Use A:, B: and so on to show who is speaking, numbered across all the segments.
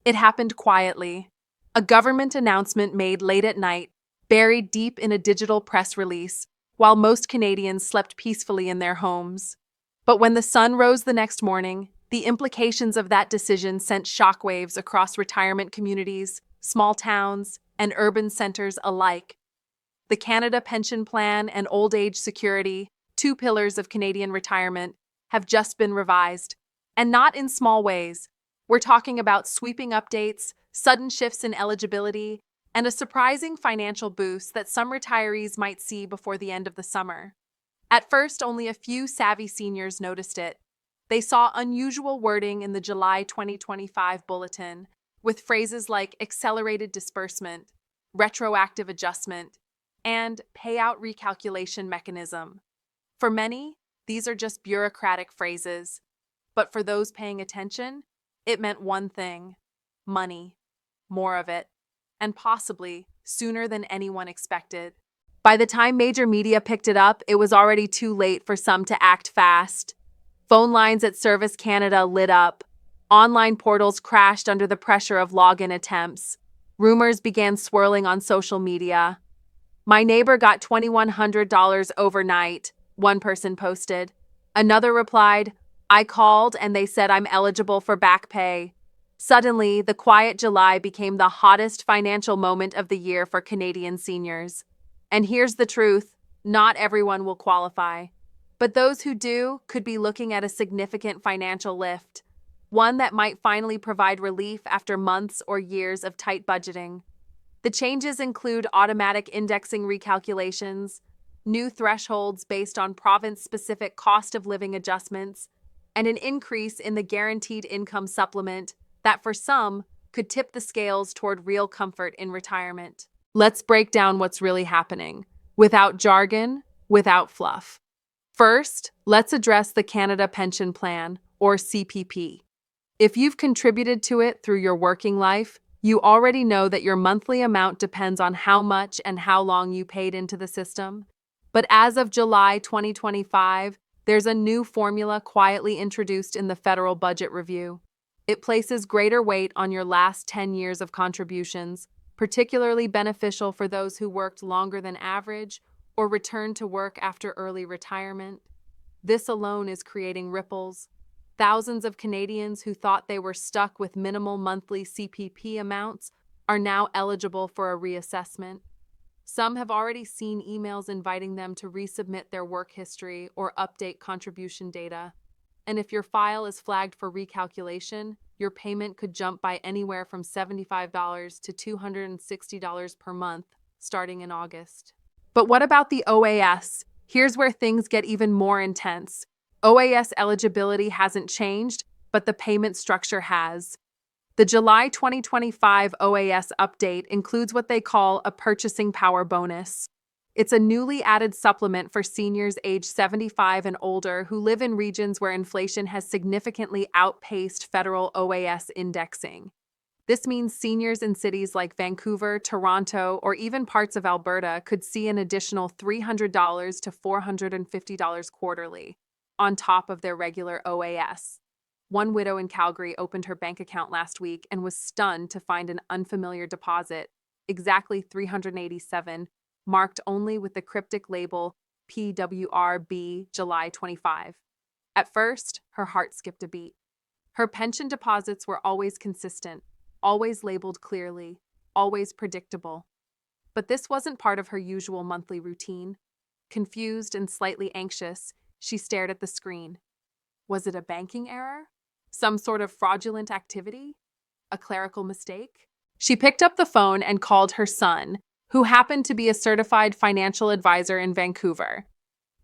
A: It happened quietly. A government announcement made late at night, buried deep in a digital press release, while most Canadians slept peacefully in their homes. But when the sun rose the next morning, the implications of that decision sent shockwaves across retirement communities, small towns, and urban centers alike. The Canada Pension Plan and Old Age Security, two pillars of Canadian retirement, have just been revised, and not in small ways. We're talking about sweeping updates, sudden shifts in eligibility, and a surprising financial boost that some retirees might see before the end of the summer. At first, only a few savvy seniors noticed it. They saw unusual wording in the July 2025 bulletin, with phrases like accelerated disbursement, retroactive adjustment, and payout recalculation mechanism. For many, these are just bureaucratic phrases, but for those paying attention, it meant one thing: money, more of it, and possibly sooner than anyone expected. By the time major media picked it up, it was already too late for some to act fast. Phone lines at Service Canada lit up. Online portals crashed under the pressure of login attempts. Rumors began swirling on social media. "My neighbor got $2,100 overnight," one person posted. Another replied, "I called and they said I'm eligible for back pay." Suddenly, the quiet July became the hottest financial moment of the year for Canadian seniors. And here's the truth: not everyone will qualify. But those who do could be looking at a significant financial lift, one that might finally provide relief after months or years of tight budgeting. The changes include automatic indexing recalculations, new thresholds based on province-specific cost of living adjustments, and an increase in the guaranteed income supplement that, for some, could tip the scales toward real comfort in retirement. Let's break down what's really happening, without jargon, without fluff. First, let's address the Canada Pension Plan, or CPP. If you've contributed to it through your working life, you already know that your monthly amount depends on how much and how long you paid into the system. But as of July 2025, there's a new formula quietly introduced in the federal budget review. It places greater weight on your last 10 years of contributions, particularly beneficial for those who worked longer than average or returned to work after early retirement. This alone is creating ripples. Thousands of Canadians who thought they were stuck with minimal monthly CPP amounts are now eligible for a reassessment. Some have already seen emails inviting them to resubmit their work history or update contribution data. And if your file is flagged for recalculation, your payment could jump by anywhere from $75 to $260 per month, starting in August. But what about the OAS? Here's where things get even more intense. OAS eligibility hasn't changed, but the payment structure has. The July 2025 OAS update includes what they call a purchasing power bonus. It's a newly added supplement for seniors age 75 and older who live in regions where inflation has significantly outpaced federal OAS indexing. This means seniors in cities like Vancouver, Toronto, or even parts of Alberta could see an additional $300 to $450 quarterly, on top of their regular OAS. One widow in Calgary opened her bank account last week and was stunned to find an unfamiliar deposit, exactly $387, marked only with the cryptic label PWRB July 25. At first, her heart skipped a beat. Her pension deposits were always consistent, always labeled clearly, always predictable. But this wasn't part of her usual monthly routine. Confused and slightly anxious, she stared at the screen. Was it a banking error? Some sort of fraudulent activity? A clerical mistake? She picked up the phone and called her son, who happened to be a certified financial advisor in Vancouver.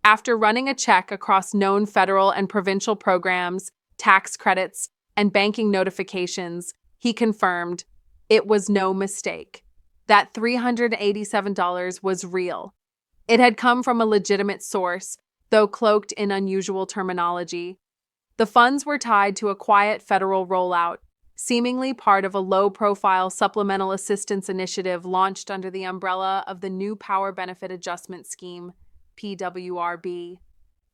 A: After running a check across known federal and provincial programs, tax credits, and banking notifications, he confirmed it was no mistake. That $387 was real. It had come from a legitimate source, though cloaked in unusual terminology. The funds were tied to a quiet federal rollout, seemingly part of a low-profile supplemental assistance initiative launched under the umbrella of the New Power Benefit Adjustment Scheme, PWRB.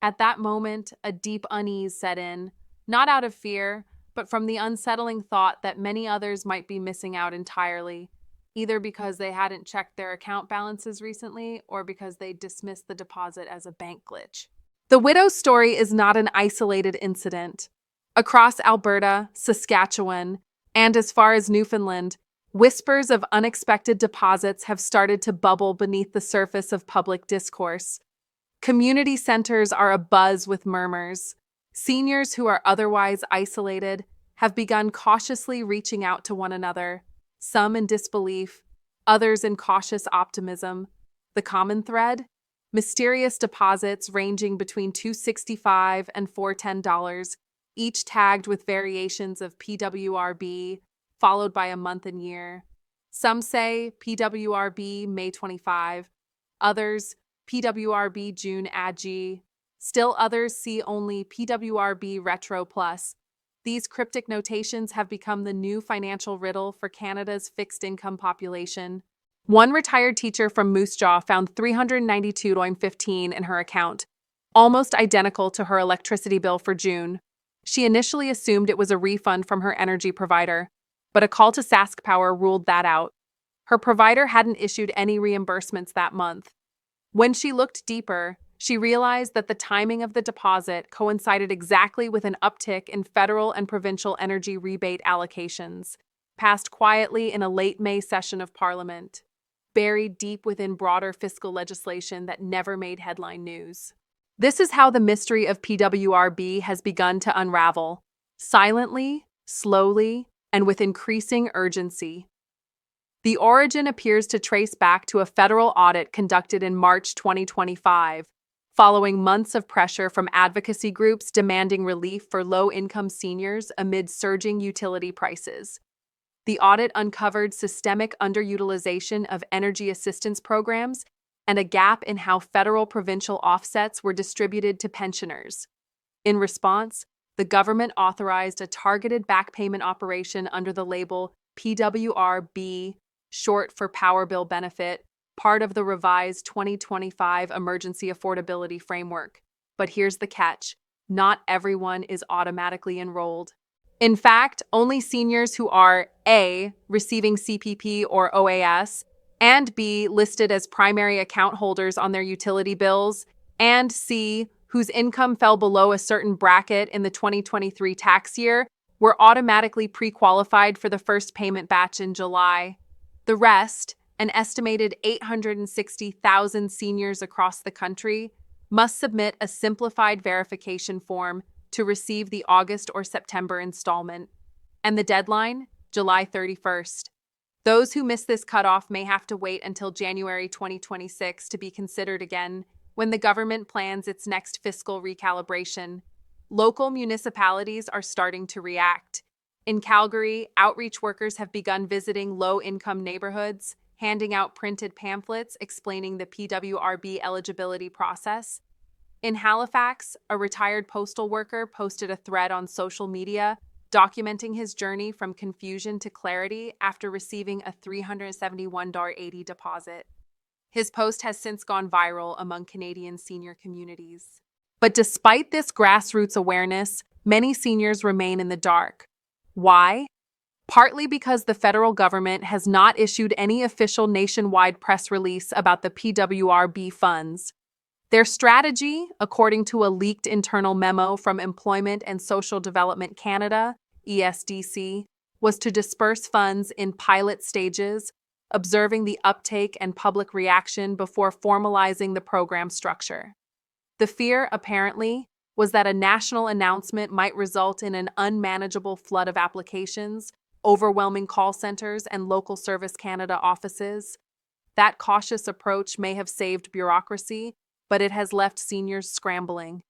A: At that moment, a deep unease set in, not out of fear, but from the unsettling thought that many others might be missing out entirely, either because they hadn't checked their account balances recently or because they dismissed the deposit as a bank glitch. The widow's story is not an isolated incident. Across Alberta, Saskatchewan, and as far as Newfoundland, whispers of unexpected deposits have started to bubble beneath the surface of public discourse. Community centers are abuzz with murmurs. Seniors who are otherwise isolated have begun cautiously reaching out to one another, some in disbelief, others in cautious optimism. The common thread? Mysterious deposits ranging between $265 and $410, each tagged with variations of PWRB, followed by a month and year. Some say PWRB May 25, others PWRB June AG. Still others see only PWRB Retro Plus. These cryptic notations have become the new financial riddle for Canada's fixed-income population. One retired teacher from Moose Jaw found $392.15 in her account, almost identical to her electricity bill for June. She initially assumed it was a refund from her energy provider, but a call to Sask Power ruled that out. Her provider hadn't issued any reimbursements that month. When she looked deeper, she realized that the timing of the deposit coincided exactly with an uptick in federal and provincial energy rebate allocations, passed quietly in a late May session of Parliament, buried deep within broader fiscal legislation that never made headline news. This is how the mystery of PWRB has begun to unravel, silently, slowly, and with increasing urgency. The origin appears to trace back to a federal audit conducted in March 2025, following months of pressure from advocacy groups demanding relief for low-income seniors amid surging utility prices. The audit uncovered systemic underutilization of energy assistance programs and a gap in how federal-provincial offsets were distributed to pensioners. In response, the government authorized a targeted back payment operation under the label PWRB, short for Power Bill Benefit, part of the revised 2025 Emergency Affordability Framework. But here's the catch: not everyone is automatically enrolled. In fact, only seniors who are A, receiving CPP or OAS, and B, listed as primary account holders on their utility bills, and C, whose income fell below a certain bracket in the 2023 tax year, were automatically pre-qualified for the first payment batch in July. The rest, an estimated 860,000 seniors across the country, must submit a simplified verification form to receive the August or September installment. And the deadline? July 31st. Those who miss this cutoff may have to wait until January 2026 to be considered again, when the government plans its next fiscal recalibration. Local municipalities are starting to react. In Calgary, outreach workers have begun visiting low-income neighborhoods, handing out printed pamphlets explaining the PWRB eligibility process. In Halifax, a retired postal worker posted a thread on social media documenting his journey from confusion to clarity after receiving a $371.80 deposit. His post has since gone viral among Canadian senior communities. But despite this grassroots awareness, many seniors remain in the dark. Why? Partly because the federal government has not issued any official nationwide press release about the PWRB funds. Their strategy, according to a leaked internal memo from Employment and Social Development Canada, ESDC, was to disperse funds in pilot stages, observing the uptake and public reaction before formalizing the program structure. The fear, apparently, was that a national announcement might result in an unmanageable flood of applications, overwhelming call centers and local Service Canada offices. That cautious approach may have saved bureaucracy, but it has left seniors scrambling.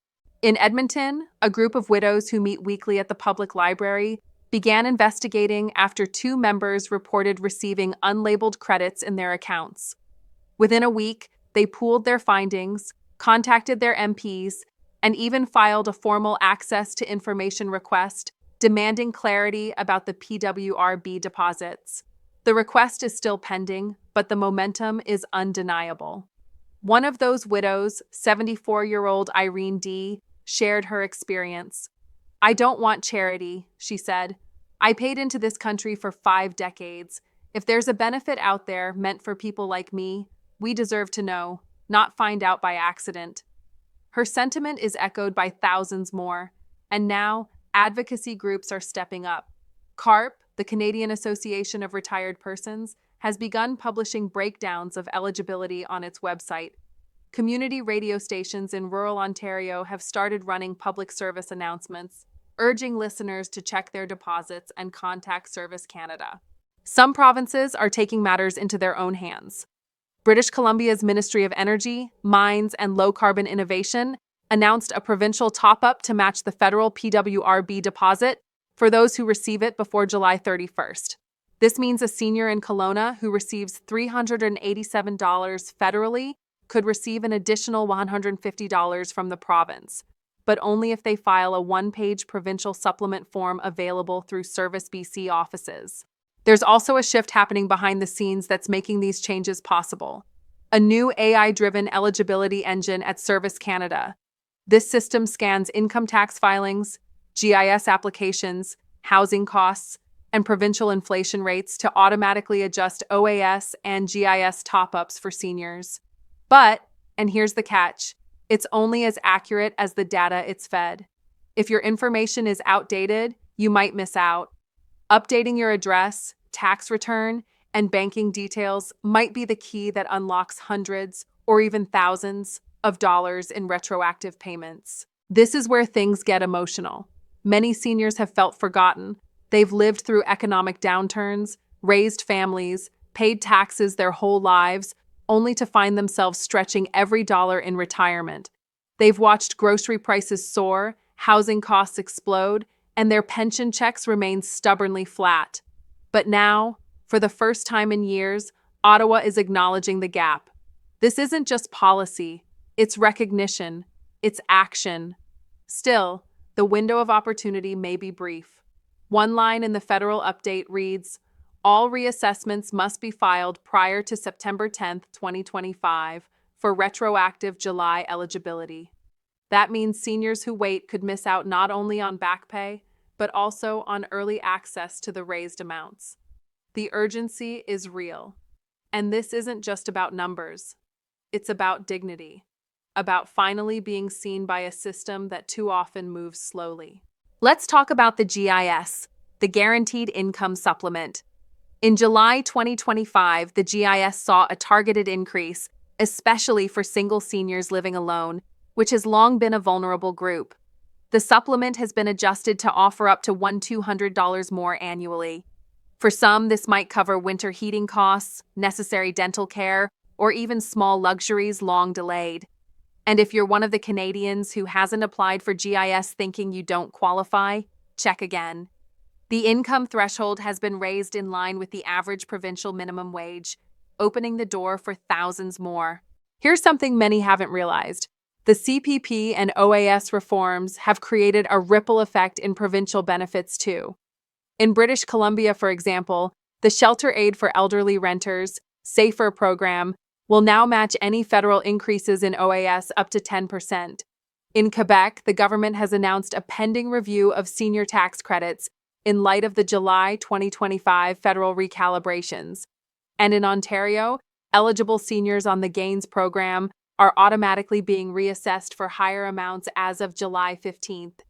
A: In Edmonton, a group of widows who meet weekly at the public library began investigating after 2 members reported receiving unlabeled credits in their accounts. Within a week, they pooled their findings, contacted their MPs, and even filed a formal access to information request demanding clarity about the PWRB deposits. The request is still pending, but the momentum is undeniable. One of those widows, 74-year-old Irene D., shared her experience. "I don't want charity," she said. "I paid into this country for 5 decades. If there's a benefit out there meant for people like me, we deserve to know, not find out by accident." Her sentiment is echoed by thousands more, and now advocacy groups are stepping up. CARP, the Canadian Association of Retired Persons, has begun publishing breakdowns of eligibility on its website. Community radio stations in rural Ontario have started running public service announcements, urging listeners to check their deposits and contact Service Canada. Some provinces are taking matters into their own hands. British Columbia's Ministry of Energy, Mines, and Low-Carbon Innovation announced a provincial top-up to match the federal PWRB deposit for those who receive it before July 31st. This means a senior in Kelowna who receives $387 federally could receive an additional $150 from the province, but only if they file a one-page provincial supplement form available through Service BC offices. There's also a shift happening behind the scenes that's making these changes possible. A new AI-driven eligibility engine at Service Canada. This system scans income tax filings, GIS applications, housing costs, and provincial inflation rates to automatically adjust OAS and GIS top-ups for seniors. But, and here's the catch, it's only as accurate as the data it's fed. If your information is outdated, you might miss out. Updating your address, tax return, and banking details might be the key that unlocks hundreds or even thousands of dollars in retroactive payments. This is where things get emotional. Many seniors have felt forgotten. They've lived through economic downturns, raised families, paid taxes their whole lives, only to find themselves stretching every dollar in retirement. They've watched grocery prices soar, housing costs explode, and their pension checks remain stubbornly flat. But now, for the first time in years, Ottawa is acknowledging the gap. This isn't just policy, it's recognition, it's action. Still, the window of opportunity may be brief. One line in the federal update reads, "All reassessments must be filed prior to September 10, 2025 for retroactive July eligibility." That means seniors who wait could miss out not only on back pay, but also on early access to the raised amounts. The urgency is real. And this isn't just about numbers. It's about dignity, about finally being seen by a system that too often moves slowly. Let's talk about the GIS, the Guaranteed Income Supplement. In July 2025, the GIS saw a targeted increase, especially for single seniors living alone, which has long been a vulnerable group. The supplement has been adjusted to offer up to $1,200 more annually. For some, this might cover winter heating costs, necessary dental care, or even small luxuries long delayed. And if you're one of the Canadians who hasn't applied for GIS thinking you don't qualify, check again. The income threshold has been raised in line with the average provincial minimum wage, opening the door for thousands more. Here's something many haven't realized. The CPP and OAS reforms have created a ripple effect in provincial benefits too. In British Columbia, for example, the Shelter Aid for Elderly Renters, SAFER program, will now match any federal increases in OAS up to 10%. In Quebec, the government has announced a pending review of senior tax credits in light of the July 2025 federal recalibrations. And in Ontario, eligible seniors on the Gains program are automatically being reassessed for higher amounts as of July 15th.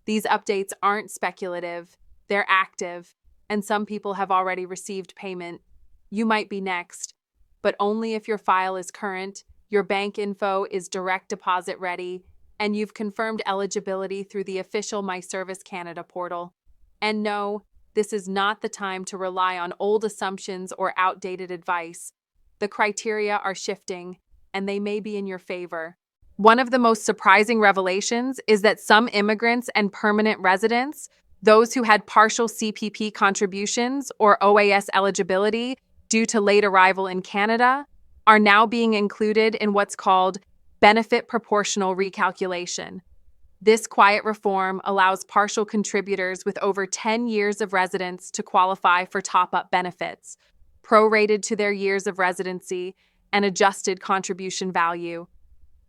A: These updates aren't speculative, they're active, and some people have already received payment. You might be next, but only if your file is current, your bank info is direct deposit ready, and you've confirmed eligibility through the official My Service Canada portal. And no, this is not the time to rely on old assumptions or outdated advice. The criteria are shifting, and they may be in your favor. One of the most surprising revelations is that some immigrants and permanent residents, those who had partial CPP contributions or OAS eligibility due to late arrival in Canada, are now being included in what's called benefit proportional recalculation. This quiet reform allows partial contributors with over 10 years of residence to qualify for top-up benefits, prorated to their years of residency and adjusted contribution value.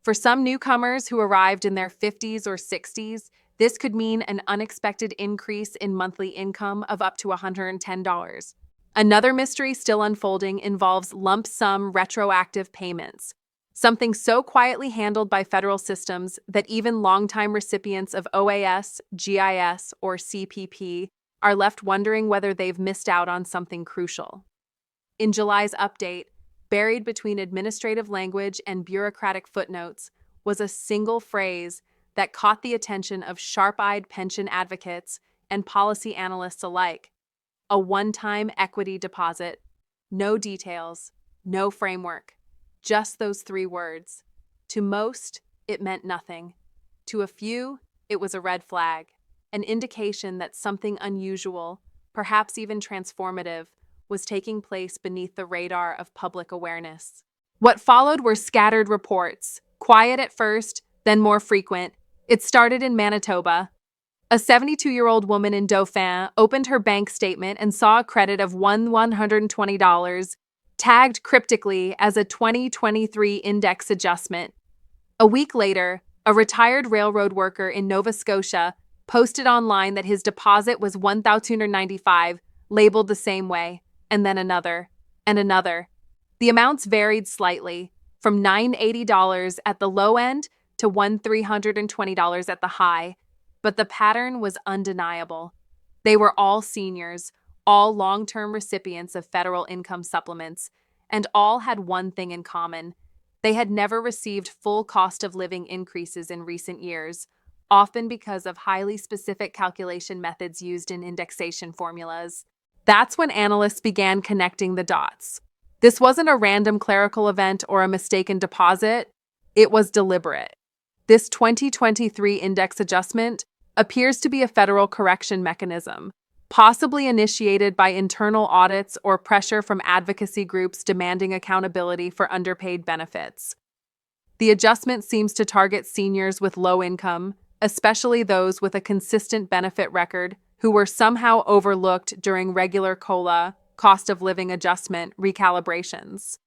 A: For some newcomers who arrived in their 50s or 60s, This could mean an unexpected increase in monthly income of up to $110. Another mystery still unfolding involves lump sum retroactive payments, something so quietly handled by federal systems that even longtime recipients of OAS, GIS, or CPP are left wondering whether they've missed out on something crucial. In July's update, buried between administrative language and bureaucratic footnotes, was a single phrase that caught the attention of sharp-eyed pension advocates and policy analysts alike: a one-time equity deposit. No details, no framework, just those three words. To most, it meant nothing. To a few, it was a red flag, an indication that something unusual, perhaps even transformative, was taking place beneath the radar of public awareness. What followed were scattered reports, quiet at first, then more frequent. It started in Manitoba. A 72-year-old woman in Dauphin opened her bank statement and saw a credit of $120, tagged cryptically as a 2023 index adjustment. A week later, a retired railroad worker in Nova Scotia posted online that his deposit was $1,295, labeled the same way, and then another, and another. The amounts varied slightly, from $980 at the low end to $1,320 at the high, but the pattern was undeniable. They were all seniors, all long-term recipients of federal income supplements, and all had one thing in common. They had never received full cost of living increases in recent years, often because of highly specific calculation methods used in indexation formulas. That's when analysts began connecting the dots. This wasn't a random clerical event or a mistaken deposit. It was deliberate. This 2023 index adjustment appears to be a federal correction mechanism, possibly initiated by internal audits or pressure from advocacy groups demanding accountability for underpaid benefits. The adjustment seems to target seniors with low income, especially those with a consistent benefit record, who were somehow overlooked during regular COLA, cost of living adjustment, recalibrations.